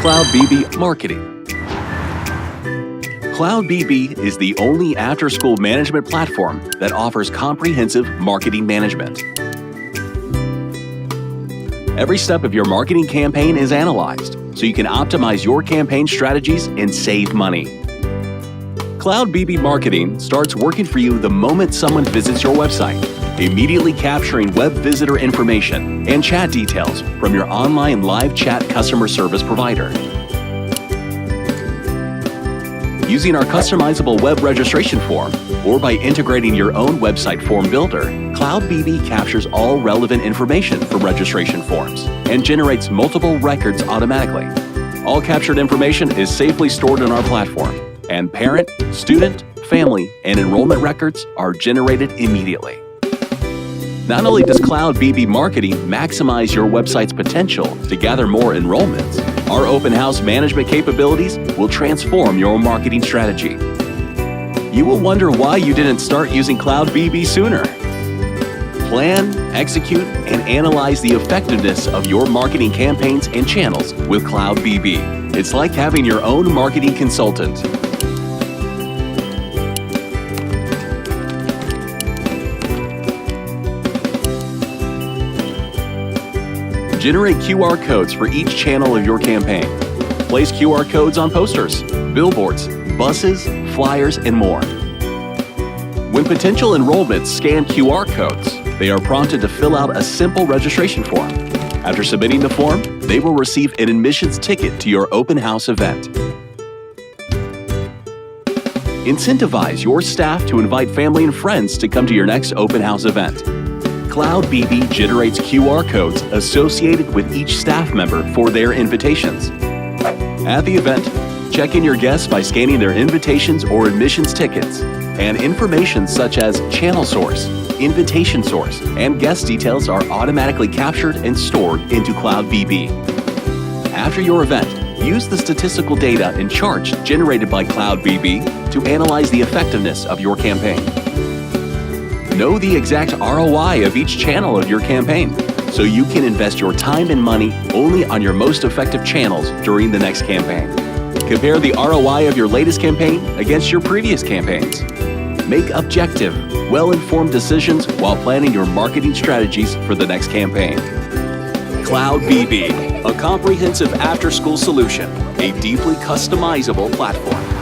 CloudBB-Marketing. CloudBB is the only after-school management platform that offers comprehensive marketing management. Every step of your marketing campaign is analyzed, so you can optimize your campaign strategies and save money. CloudBB-Marketing starts working for you the moment someone visits your website, immediately capturing web visitor information and chat details from your online live chat customer service provider. Using our customizable web registration form, or by integrating your own website form builder, CloudBB captures all relevant information from registration forms and generates multiple records automatically. All captured information is safely stored in our platform, and parent, student, family, and enrollment records are generated immediately. Not only does CloudBB-Marketing maximize your website's potential to gather more enrollments, our open house management capabilities will transform your marketing strategy. You will wonder why you didn't start using CloudBB sooner. Plan, execute, and analyze the effectiveness of your marketing campaigns and channels with CloudBB. It's like having your own marketing consultant. Generate QR codes for each channel of your campaign. Place QR codes on posters, billboards, buses, flyers, and more. When potential enrollments scan QR codes, they are prompted to fill out a simple registration form. After submitting the form, they will receive an admissions ticket to your open house event. Incentivize your staff to invite family and friends to come to your next open house event. CloudBB generates QR codes associated with each staff member for their invitations. At the event, check in your guests by scanning their invitations or admissions tickets, and information such as channel source, invitation source, and guest details are automatically captured and stored into CloudBB. After your event, use the statistical data and charts generated by CloudBB to analyze the effectiveness of your campaign. Know the exact ROI of each channel of your campaign, so you can invest your time and money only on your most effective channels during the next campaign. Compare the ROI of your latest campaign against your previous campaigns. Make objective, well-informed decisions while planning your marketing strategies for the next campaign. CloudBB, a comprehensive after-school solution, a deeply customizable platform.